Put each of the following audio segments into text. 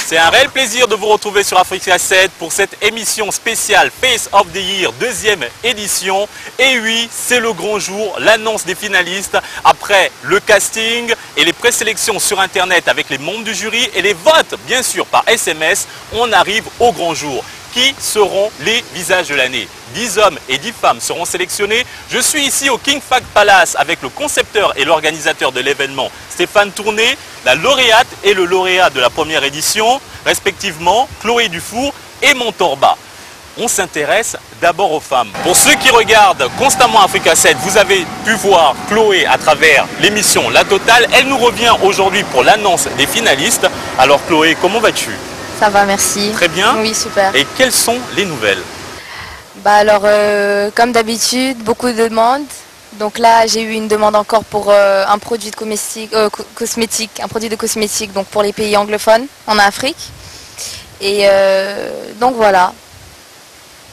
C'est un réel plaisir de vous retrouver sur Africa 7 pour cette émission spéciale Face of the Year, deuxième édition. Et oui, c'est le grand jour, l'annonce des finalistes après le casting et les présélections sur Internet avec les membres du jury et les votes, bien sûr, par SMS. On arrive au grand jour. Qui seront les visages de l'année? 10 hommes et 10 femmes seront sélectionnés. Je suis ici au King Fahd Palace avec le concepteur et l'organisateur de l'événement, Stéphane Tourné, la lauréate et le lauréat de la première édition, respectivement Chloé Dufour et Montorba. On s'intéresse d'abord aux femmes. Pour ceux qui regardent constamment Africa 7, vous avez pu voir Chloé à travers l'émission La Totale. Elle nous revient aujourd'hui pour l'annonce des finalistes. Alors Chloé, comment vas-tu? Ça va, merci. Très bien. Oui, super. Et quelles sont les nouvelles? Comme d'habitude, beaucoup de demandes. Donc là, j'ai eu une demande encore pour un produit de cosmétique, un produit de cosmétique, donc pour les pays anglophones en Afrique. Et donc voilà,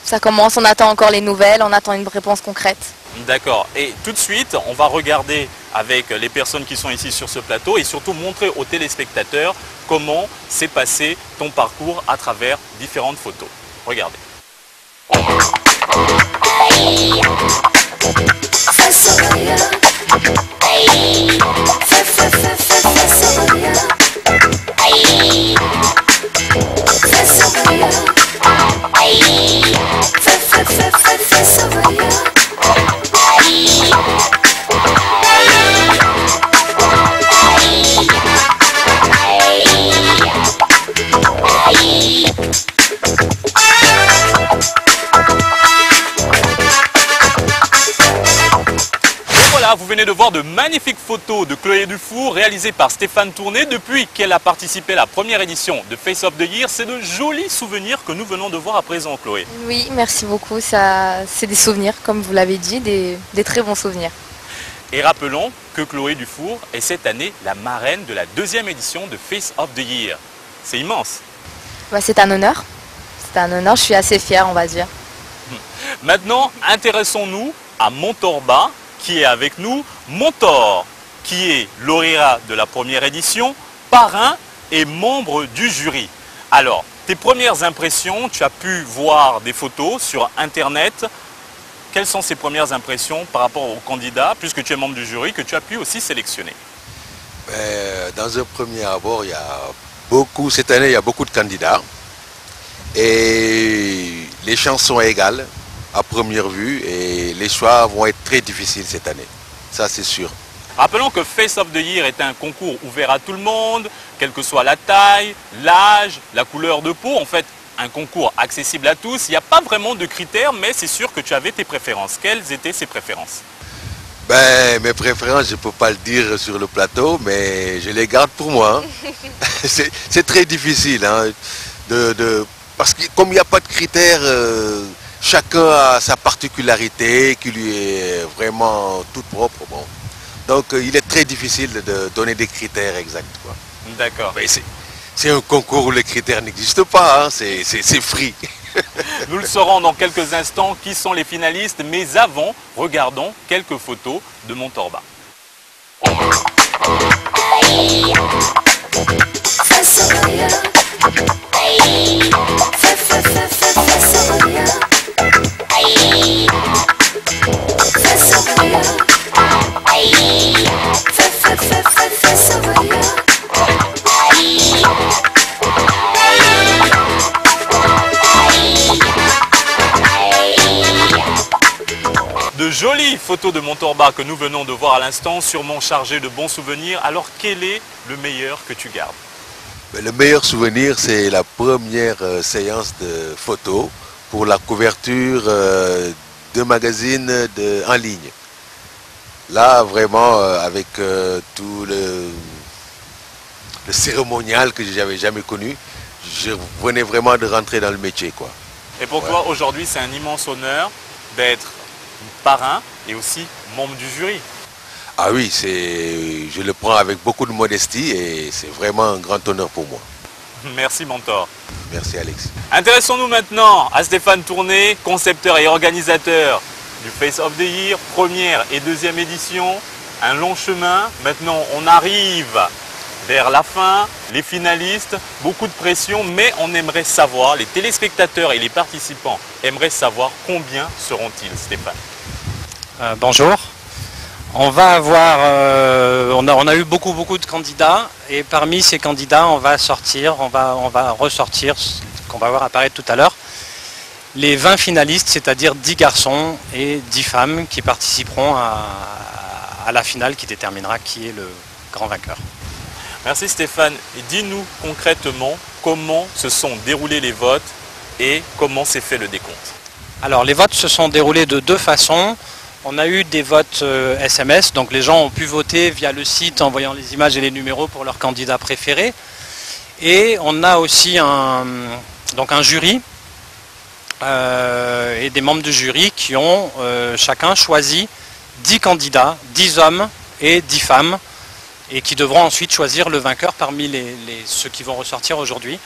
ça commence, on attend encore les nouvelles, on attend une réponse concrète. D'accord. Et tout de suite, on va regarder avec les personnes qui sont ici sur ce plateau et surtout montrer aux téléspectateurs comment s'est passé ton parcours à travers différentes photos. Regardez. Vous venez de voir de magnifiques photos de Chloé Dufour réalisées par Stéphane Tourné depuis qu'elle a participé à la première édition de Face of the Year. C'est de jolis souvenirs que nous venons de voir à présent, Chloé. Oui, merci beaucoup. C'est des souvenirs, comme vous l'avez dit, des très bons souvenirs. Et rappelons que Chloé Dufour est cette année la marraine de la deuxième édition de Face of the Year. C'est immense. C'est un honneur. C'est un honneur, je suis assez fière, on va dire. Maintenant, intéressons-nous à Montorba, qui est avec nous, Montor, qui est lauréat de la première édition, parrain et membre du jury. Alors, tes premières impressions, tu as pu voir des photos sur Internet. Quelles sont ces premières impressions par rapport aux candidats, puisque tu es membre du jury, que tu as pu aussi sélectionner? Dans un premier abord, cette année, il y a beaucoup de candidats. Et les chances sont égales à première vue et les choix vont être très difficiles cette année, ça c'est sûr. Rappelons que Face of the Year est un concours ouvert à tout le monde, quelle que soit la taille, l'âge, la couleur de peau, en fait un concours accessible à tous. Il n'y a pas vraiment de critères, mais c'est sûr que tu avais tes préférences. Quelles étaient ces préférences? Mes préférences, je ne peux pas le dire sur le plateau, mais je les garde pour moi. C'est très difficile, hein, parce que comme il n'y a pas de critères, chacun a sa particularité qui lui est vraiment toute propre. Bon. Donc il est très difficile de donner des critères exacts. D'accord. C'est un concours où les critères n'existent pas, hein, c'est free. Nous le saurons dans quelques instants qui sont les finalistes, mais avant, regardons quelques photos de Montorba. De jolies photos de Montorba que nous venons de voir à l'instant, sûrement chargées de bons souvenirs. Alors quel est le meilleur que tu gardes? Le meilleur souvenir, c'est la première séance de photos pour la couverture de magazines en ligne. Là, vraiment, avec tout le cérémonial que je n'avais jamais connu, je venais vraiment de rentrer dans le métier, quoi. Et pour toi, aujourd'hui, c'est un immense honneur d'être parrain et aussi membre du jury. Ah oui, je le prends avec beaucoup de modestie et c'est vraiment un grand honneur pour moi. Merci mentor. Merci Alex. Intéressons-nous maintenant à Stéphane Tourné, concepteur et organisateur du Face of the Year, première et deuxième édition. Un long chemin. Maintenant, on arrive vers la fin, les finalistes, beaucoup de pression, mais on aimerait savoir, les téléspectateurs et les participants aimeraient savoir combien seront-ils, Stéphane? Bonjour. On va avoir, on a eu beaucoup de candidats et parmi ces candidats, on va ressortir, ce qu'on va voir apparaître tout à l'heure, les 20 finalistes, c'est-à-dire 10 garçons et 10 femmes qui participeront à la finale qui déterminera qui est le grand vainqueur. Merci Stéphane. Dis-nous concrètement comment se sont déroulés les votes et comment s'est fait le décompte. Alors les votes se sont déroulés de deux façons. On a eu des votes SMS, donc les gens ont pu voter via le site en voyant les images et les numéros pour leur candidat préféré. Et on a aussi un jury et des membres du jury qui ont chacun choisi 10 candidats, 10 hommes et 10 femmes, et qui devront ensuite choisir le vainqueur parmi ceux qui vont ressortir aujourd'hui.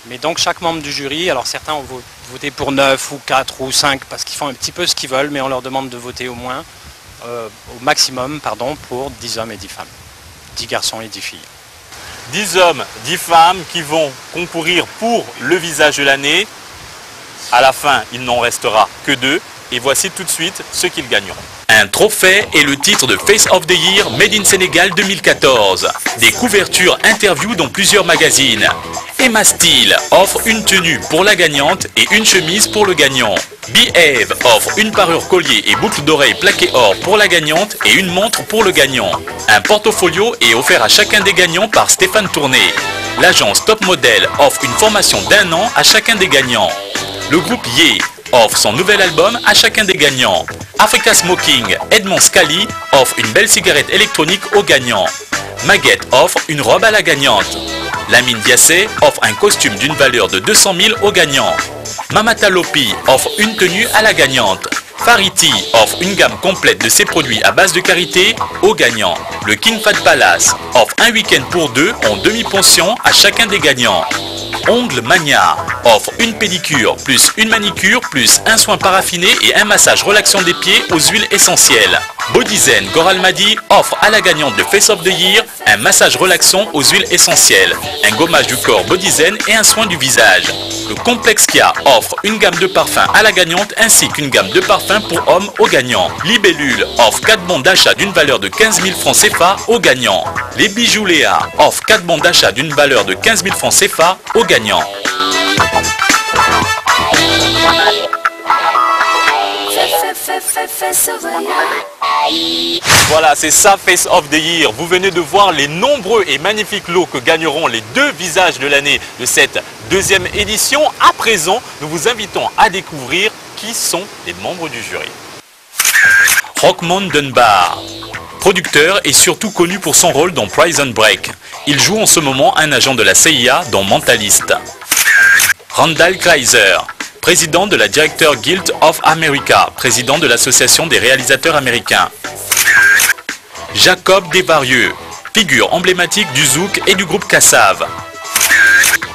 Mais donc chaque membre du jury, alors certains ont voté pour 9 ou 4 ou 5 parce qu'ils font un petit peu ce qu'ils veulent, mais on leur demande de voter au maximum pour 10 hommes et 10 femmes, 10 garçons et 10 filles. 10 hommes, 10 femmes qui vont concourir pour le visage de l'année. À la fin, il n'en restera que 2 et voici tout de suite ceux qu'ils gagneront. Un trophée et le titre de Face of the Year Made in Sénégal 2014. Des couvertures interviews dans plusieurs magazines. Emma Steel offre une tenue pour la gagnante et une chemise pour le gagnant. Behave offre une parure collier et boucle d'oreille plaquée or pour la gagnante et une montre pour le gagnant. Un portfolio est offert à chacun des gagnants par Stéphane Tourné. L'agence Top Model offre une formation d'1 an à chacun des gagnants. Le groupe Ye offre son nouvel album à chacun des gagnants. Africa Smoking, Edmond Scali offre une belle cigarette électronique aux gagnants. Maguette offre une robe à la gagnante. Lamine Diassé offre un costume d'une valeur de 200 000 aux gagnants. Mamata Lopi offre une tenue à la gagnante. Fariti offre une gamme complète de ses produits à base de karité aux gagnants. Le King Fahd Palace offre un week-end pour 2 en demi-pension à chacun des gagnants. Ongle Mania offre une pédicure plus une manicure plus un soin paraffiné et un massage relaxant des pieds aux huiles essentielles. Bodyzen Goral Madi offre à la gagnante de Face of the Year un massage relaxant aux huiles essentielles, un gommage du corps Bodyzen et un soin du visage. Le Complexe Kia offre une gamme de parfums à la gagnante ainsi qu'une gamme de parfums pour hommes aux gagnants. Libellule offre 4 bons d'achat d'une valeur de 15 000 francs CFA aux gagnants. Les bijoux Léa offrent 4 bons d'achat d'une valeur de 15 000 francs CFA aux gagnants. Voilà, c'est ça Face of the Year. Vous venez de voir les nombreux et magnifiques lots que gagneront les 2 visages de l'année de cette deuxième édition. À présent, nous vous invitons à découvrir qui sont les membres du jury. Rockmond Dunbar, producteur et surtout connu pour son rôle dans Prison Break. Il joue en ce moment un agent de la CIA dans Mentalist. Randall Kleiser, président de la Director Guild of America, président de l'Association des réalisateurs américains. Jacob Desvarieux, figure emblématique du Zouk et du groupe Kassav.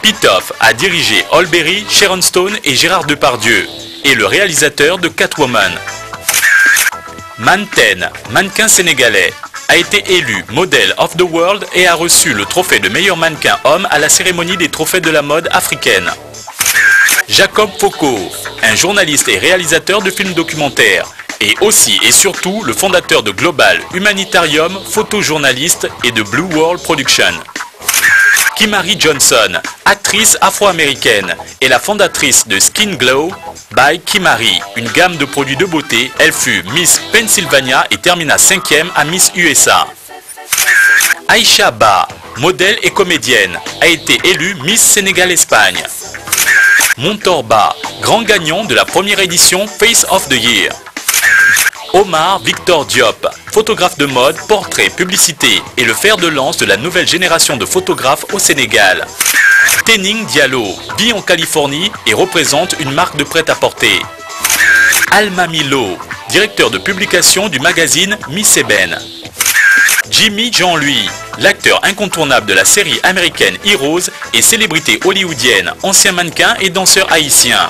Pitoff a dirigé Holberry, Sharon Stone et Gérard Depardieu, et le réalisateur de Catwoman. Manten, mannequin sénégalais, a été élu Model of the World et a reçu le trophée de meilleur mannequin homme à la cérémonie des trophées de la mode africaine. Jacob Foucault, un journaliste et réalisateur de films documentaires, et aussi et surtout le fondateur de Global Humanitarium, photojournaliste et de Blue World Production. Kimari Johnson, actrice afro-américaine, est la fondatrice de Skin Glow by Kimari, une gamme de produits de beauté. Elle fut Miss Pennsylvania et termina 5e à Miss USA. Aïcha Ba, modèle et comédienne, a été élue Miss Sénégal-Espagne. Montorba, grand gagnant de la première édition Face of the Year. Omar Victor Diop, photographe de mode, portrait, publicité et le fer de lance de la nouvelle génération de photographes au Sénégal. Tening Diallo vit en Californie et représente une marque de prêt-à-porter. Alma Milo, directeur de publication du magazine Miss Eben. Jimmy Jean-Louis, l'acteur incontournable de la série américaine Heroes et célébrité hollywoodienne, ancien mannequin et danseur haïtien.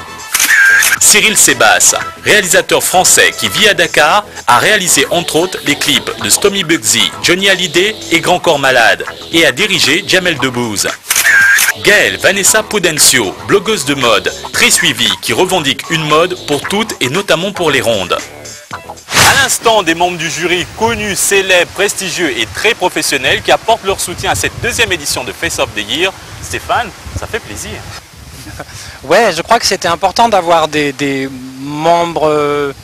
Cyril Sebas, réalisateur français qui vit à Dakar, a réalisé entre autres les clips de Stomy Bugsy, Johnny Hallyday et Grand Corps Malade et a dirigé Jamel Debbouze. Gaëlle Vanessa Prudencio, blogueuse de mode, très suivie, qui revendique une mode pour toutes et notamment pour les rondes. À l'instant, des membres du jury connus, célèbres, prestigieux et très professionnels qui apportent leur soutien à cette deuxième édition de Face of the Year. Stéphane, ça fait plaisir. Ouais, je crois que c'était important d'avoir des membres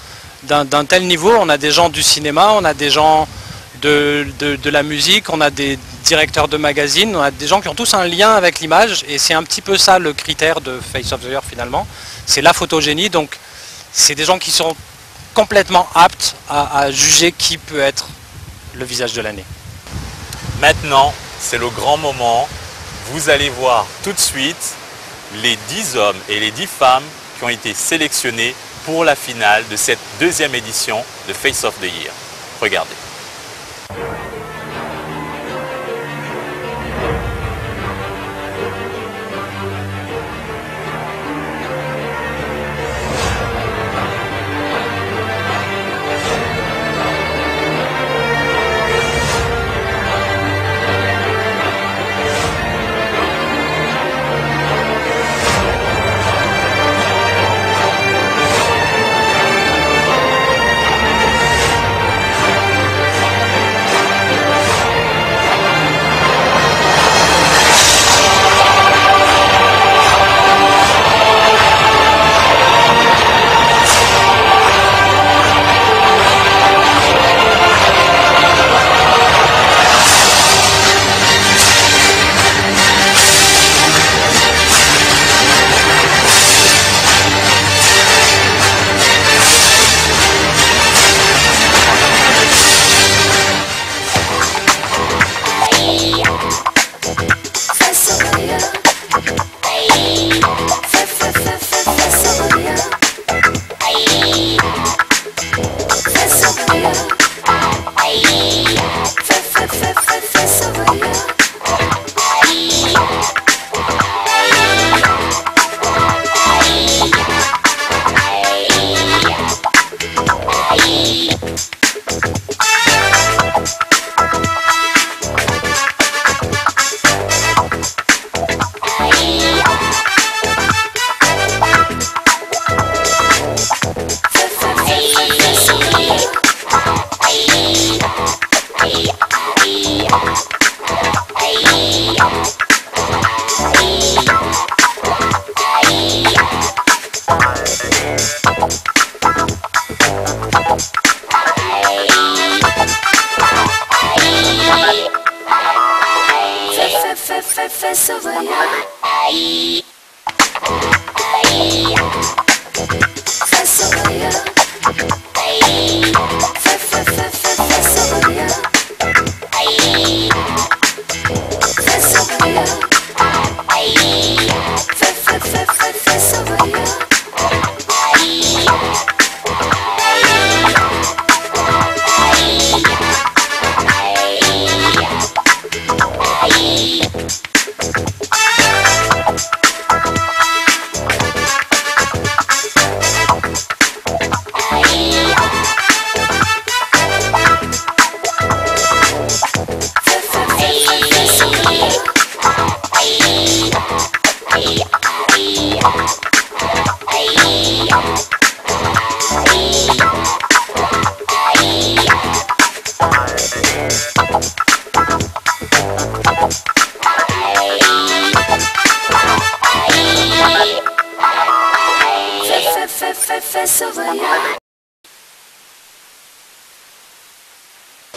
d'un tel niveau. On a des gens du cinéma, on a des gens de la musique, on a des directeurs de magazines, on a des gens qui ont tous un lien avec l'image et c'est un petit peu ça le critère de Face of the Year finalement. C'est la photogénie, donc c'est des gens qui sont complètement aptes à juger qui peut être le visage de l'année. Maintenant, c'est le grand moment. Vous allez voir tout de suite les 10 hommes et les 10 femmes qui ont été sélectionnés pour la finale de cette deuxième édition de Face of the Year. Regardez.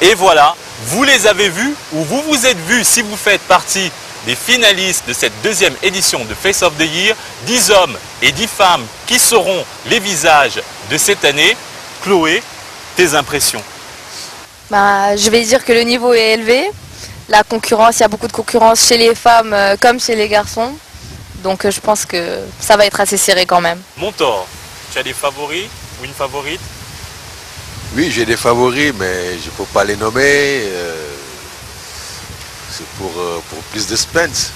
Et voilà, vous les avez vus ou vous vous êtes vus si vous faites partie des finalistes de cette deuxième édition de Face of the Year, 10 hommes et 10 femmes qui seront les visages de cette année. Chloé, tes impressions? Je vais dire que le niveau est élevé. La concurrence, il y a beaucoup de concurrence chez les femmes comme chez les garçons. Donc je pense que ça va être assez serré quand même. Montor, tu as des favoris ou une favorite? Oui, j'ai des favoris, mais je ne peux pas les nommer. C'est pour plus de suspense,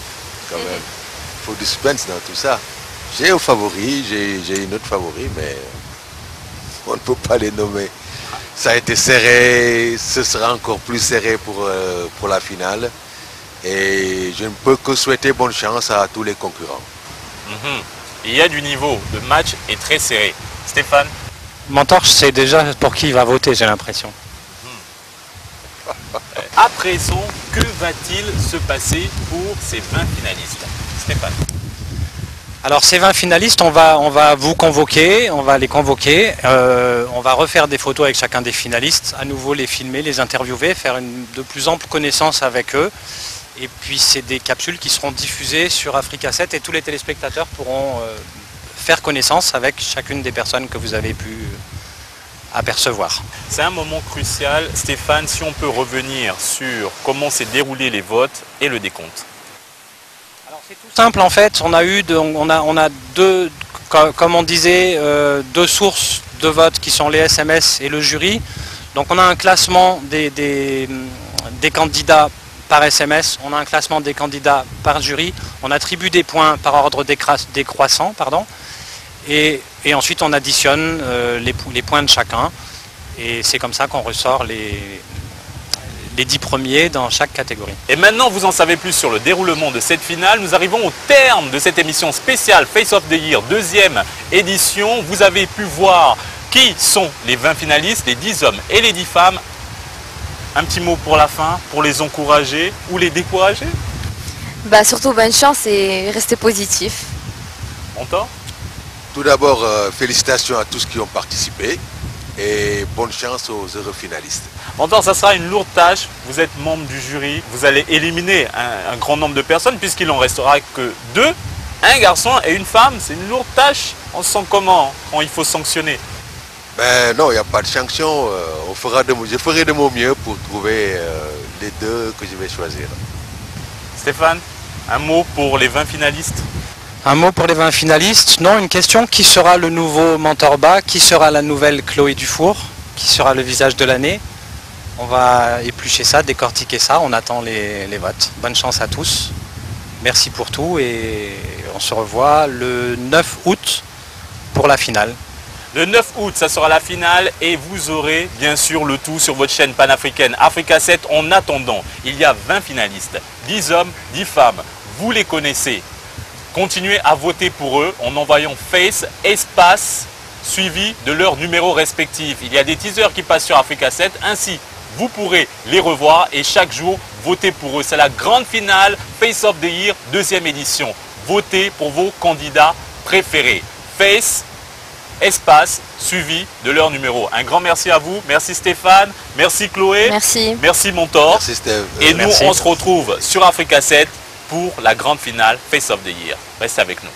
quand même. Il faut du suspense dans tout ça. J'ai un favori, j'ai une autre favori, mais on ne peut pas les nommer. Ça a été serré, ce sera encore plus serré pour la finale. Et je ne peux que souhaiter bonne chance à tous les concurrents. Il y a du niveau, le match est très serré. Stéphane? Montorche, c'est déjà pour qui il va voter, j'ai l'impression. À présent, que va-t-il se passer pour ces 20 finalistes? Stéphane? Alors ces 20 finalistes, on va vous convoquer, on va les convoquer, on va refaire des photos avec chacun des finalistes, à nouveau les filmer, les interviewer, faire une de plus ample connaissance avec eux. Et puis c'est des capsules qui seront diffusées sur Africa 7 et tous les téléspectateurs pourront faire connaissance avec chacune des personnes que vous avez pu apercevoir. C'est un moment crucial. Stéphane, si on peut revenir sur comment s'est déroulé les votes et le décompte. Alors c'est tout simple en fait, on a deux, comme on disait, deux sources de vote qui sont les SMS et le jury. Donc on a un classement des candidats par SMS, on a un classement des candidats par jury, on attribue des points par ordre décroissant, et ensuite on additionne les points de chacun, et c'est comme ça qu'on ressort les 10 premiers dans chaque catégorie. Et maintenant vous en savez plus sur le déroulement de cette finale. Nous arrivons au terme de cette émission spéciale Face of the Year, deuxième édition. Vous avez pu voir qui sont les 20 finalistes, les 10 hommes et les 10 femmes. Un petit mot pour la fin, pour les encourager ou les décourager? Surtout bonne chance et restez positif. Montor? Tout d'abord, félicitations à tous qui ont participé et bonne chance aux heureux finalistes. Montor, ça sera une lourde tâche. Vous êtes membre du jury, vous allez éliminer un grand nombre de personnes puisqu'il n'en restera que 2, un garçon et une femme. C'est une lourde tâche. On se sent comment quand il faut sanctionner? Non, il n'y a pas de sanction. Je ferai de mon mieux pour trouver les 2 que je vais choisir. Stéphane, un mot pour les 20 finalistes? Un mot pour les 20 finalistes? Non, une question. Qui sera le nouveau Mentorba? Qui sera la nouvelle Chloé Dufour? Qui sera le visage de l'année? On va éplucher ça, décortiquer ça. On attend les votes. Bonne chance à tous. Merci pour tout et on se revoit le 9 août pour la finale. Le 9 août, ça sera la finale et vous aurez bien sûr le tout sur votre chaîne panafricaine Africa 7. En attendant, il y a 20 finalistes, 10 hommes, 10 femmes. Vous les connaissez. Continuez à voter pour eux en envoyant Face, espace, suivi de leur numéro respectif. Il y a des teasers qui passent sur Africa 7, ainsi vous pourrez les revoir et chaque jour voter pour eux. C'est la grande finale Face of the Year, deuxième édition. Votez pour vos candidats préférés. Face, espace, suivi de leur numéro. Un grand merci à vous. Merci Stéphane. Merci Chloé. Merci. Merci Montor. Merci Steve. Et nous, merci. on se retrouve sur Africa 7 pour la grande finale Face of the Year. Restez avec nous.